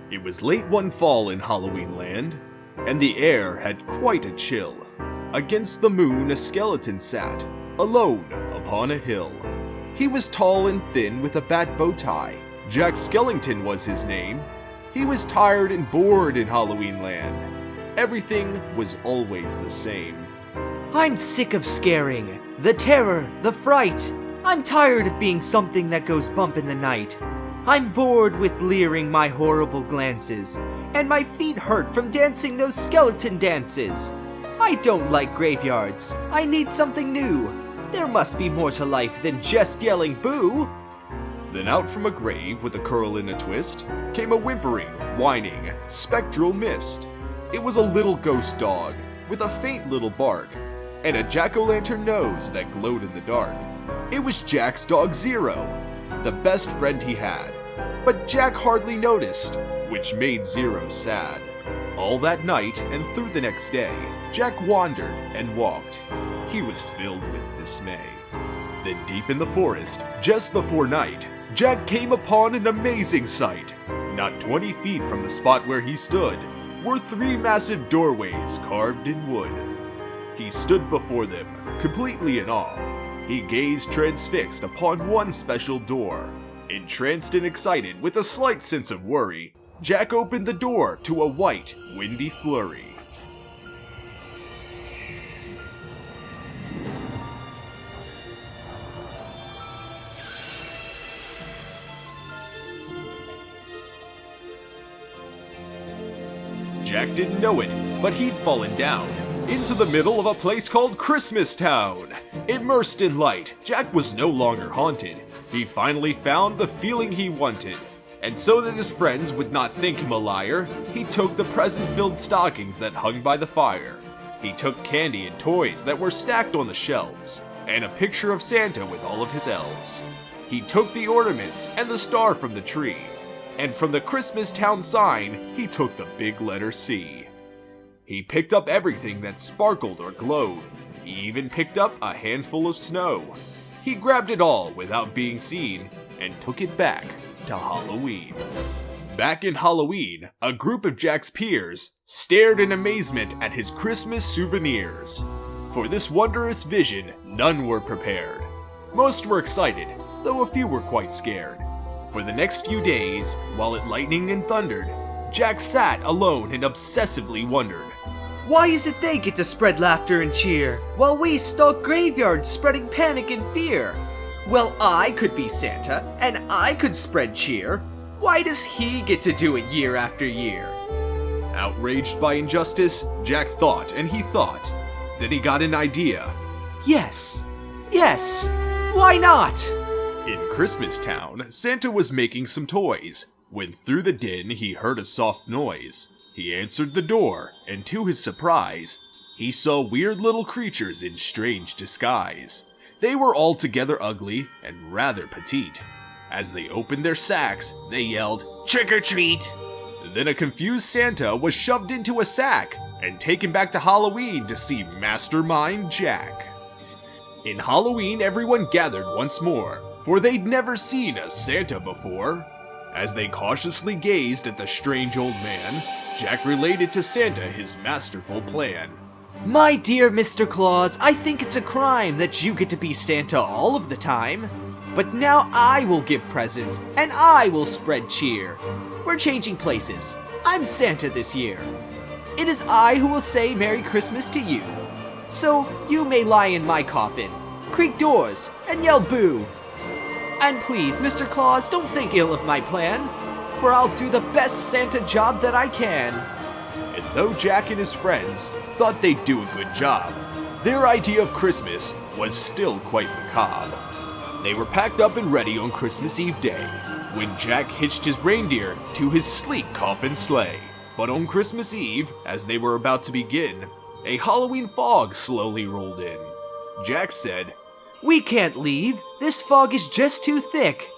It was late one fall in Halloween Land, and the air had quite a chill. Against the moon a skeleton sat, alone upon a hill. He was tall and thin with a bat bow tie. Jack Skellington was his name. He was tired and bored in Halloween Land. Everything was always the same. I'm sick of scaring, the terror, the fright. I'm tired of being something that goes bump in the night. I'm bored with leering my horrible glances, and my feet hurt from dancing those skeleton dances. I don't like graveyards. I need something new. There must be more to life than just yelling boo. Then out from a grave with a curl and a twist came a whimpering, whining, spectral mist. It was a little ghost dog with a faint little bark and a jack-o'-lantern nose that glowed in the dark. It was Jack's dog Zero, the best friend he had. But Jack hardly noticed, which made Zero sad. All that night and through the next day, Jack wandered and walked. He was filled with dismay. Then deep in the forest, just before night, Jack came upon an amazing sight. Not 20 feet from the spot where he stood were 3 massive doorways carved in wood. He stood before them, completely in awe. He gazed transfixed upon one special door. Entranced and excited with a slight sense of worry, Jack opened the door to a white, windy flurry. Jack didn't know it, but he'd fallen down into the middle of a place called Christmas Town. Immersed in light, Jack was no longer haunted. He finally found the feeling he wanted. And so that his friends would not think him a liar, he took the present-filled stockings that hung by the fire. He took candy and toys that were stacked on the shelves, and a picture of Santa with all of his elves. He took the ornaments and the star from the tree. And from the Christmas Town sign, he took the big letter C. He picked up everything that sparkled or glowed. He even picked up a handful of snow. He grabbed it all without being seen and took it back to Halloween. Back in Halloween, a group of Jack's peers stared in amazement at his Christmas souvenirs. For this wondrous vision, none were prepared. Most were excited, though a few were quite scared. For the next few days, while it lightened and thundered, Jack sat alone and obsessively wondered. Why is it they get to spread laughter and cheer, while we stalk graveyards spreading panic and fear? Well, I could be Santa, and I could spread cheer. Why does he get to do it year after year? Outraged by injustice, Jack thought and he thought. Then he got an idea. Yes, why not? In Christmas Town, Santa was making some toys, when through the din he heard a soft noise. He answered the door, and to his surprise, he saw weird little creatures in strange disguise. They were altogether ugly and rather petite. As they opened their sacks, they yelled, "Trick or treat!" Then a confused Santa was shoved into a sack and taken back to Halloween to see Mastermind Jack. In Halloween, everyone gathered once more, for they'd never seen a Santa before. As they cautiously gazed at the strange old man, Jack related to Santa his masterful plan. My dear Mr. Claus, I think it's a crime that you get to be Santa all of the time. But now I will give presents, and I will spread cheer. We're changing places. I'm Santa this year. It is I who will say Merry Christmas to you. So you may lie in my coffin, creak doors, and yell boo. And please, Mr. Claus, don't think ill of my plan, for I'll do the best Santa job that I can. And though Jack and his friends thought they'd do a good job, their idea of Christmas was still quite macabre. They were packed up and ready on Christmas Eve day, when Jack hitched his reindeer to his sleek coffin sleigh. But on Christmas Eve, as they were about to begin, a Halloween fog slowly rolled in. Jack said, We can't leave. This fog is just too thick.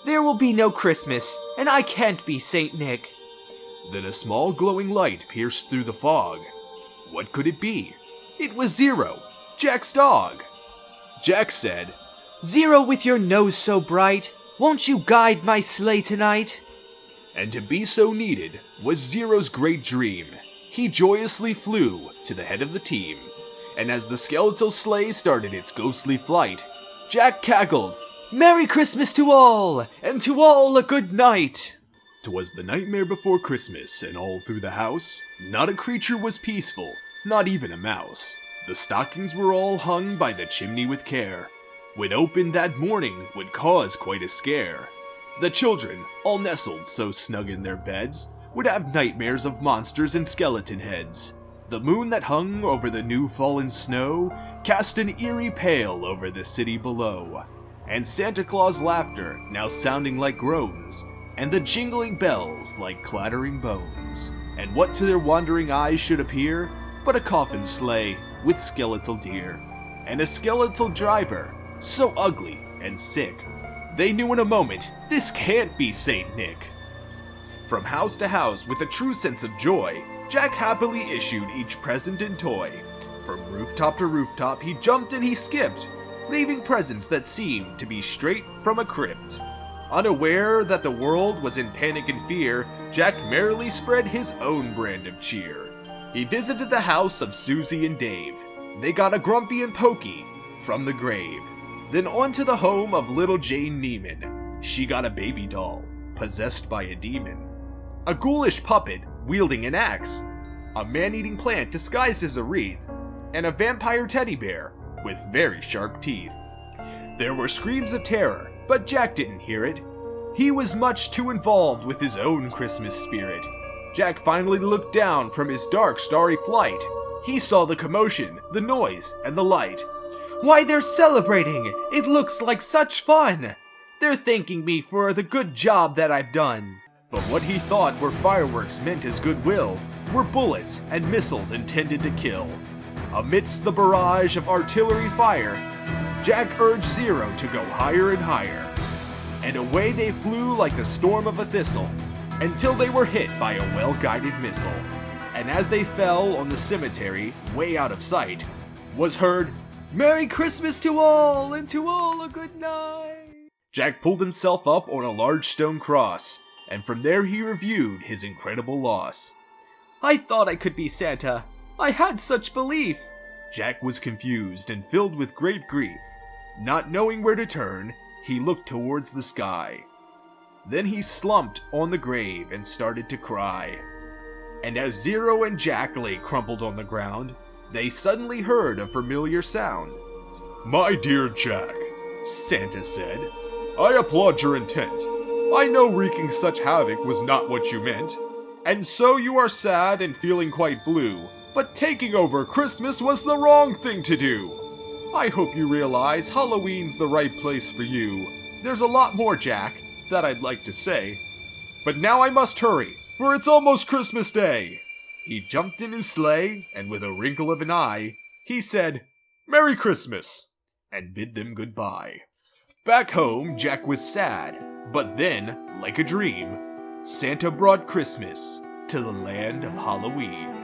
There will be no Christmas, and I can't be Saint Nick. Then a small glowing light pierced through the fog. What could it be? It was Zero, Jack's dog. Jack said, Zero with your nose so bright, won't you guide my sleigh tonight? And to be so needed was Zero's great dream. He joyously flew to the head of the team, and as the skeletal sleigh started its ghostly flight, Jack cackled, "Merry Christmas to all, and to all a good night." 'Twas the nightmare before Christmas, and all through the house, not a creature was peaceful, not even a mouse. The stockings were all hung by the chimney with care. When opened that morning would cause quite a scare. The children, all nestled so snug in their beds, would have nightmares of monsters and skeleton heads. The moon that hung over the new fallen snow cast an eerie pale over the city below. And Santa Claus' laughter now sounding like groans, and the jingling bells like clattering bones. And what to their wandering eyes should appear but a coffin sleigh with skeletal deer, and a skeletal driver, so ugly and sick. They knew in a moment, this can't be Saint Nick. From house to house with a true sense of joy, Jack happily issued each present and toy. From rooftop to rooftop he jumped and he skipped, leaving presents that seemed to be straight from a crypt. Unaware that the world was in panic and fear, Jack merrily spread his own brand of cheer. He visited the house of Susie and Dave. They got a Grumpy and Pokey from the grave. Then on to the home of little Jane Neiman. She got a baby doll, possessed by a demon. A ghoulish puppet wielding an axe. A man-eating plant disguised as a wreath. And a vampire teddy bear with very sharp teeth. There were screams of terror, but Jack didn't hear it. He was much too involved with his own Christmas spirit. Jack finally looked down from his dark, starry flight. He saw the commotion, the noise, and the light. Why, they're celebrating! It looks like such fun! They're thanking me for the good job that I've done. But what he thought were fireworks meant as goodwill were bullets and missiles intended to kill. Amidst the barrage of artillery fire, Jack urged Zero to go higher and higher. And away they flew like the storm of a thistle, until they were hit by a well-guided missile. And as they fell on the cemetery, way out of sight, was heard, "Merry Christmas to all, and to all a good night." Jack pulled himself up on a large stone cross, and from there he reviewed his incredible loss. I thought I could be Santa. I had such belief. Jack was confused and filled with great grief. Not knowing where to turn, he looked towards the sky. Then he slumped on the grave and started to cry. And as Zero and Jack lay crumpled on the ground, they suddenly heard a familiar sound. "My dear Jack," Santa said, "I applaud your intent. I know wreaking such havoc was not what you meant. And so you are sad and feeling quite blue, but taking over Christmas was the wrong thing to do. I hope you realize Halloween's the right place for you. There's a lot more, Jack, that I'd like to say. But now I must hurry, for it's almost Christmas Day." He jumped in his sleigh, and with a wrinkle of an eye, he said, "Merry Christmas," and bid them goodbye. Back home, Jack was sad, but then, like a dream, Santa brought Christmas to the land of Halloween.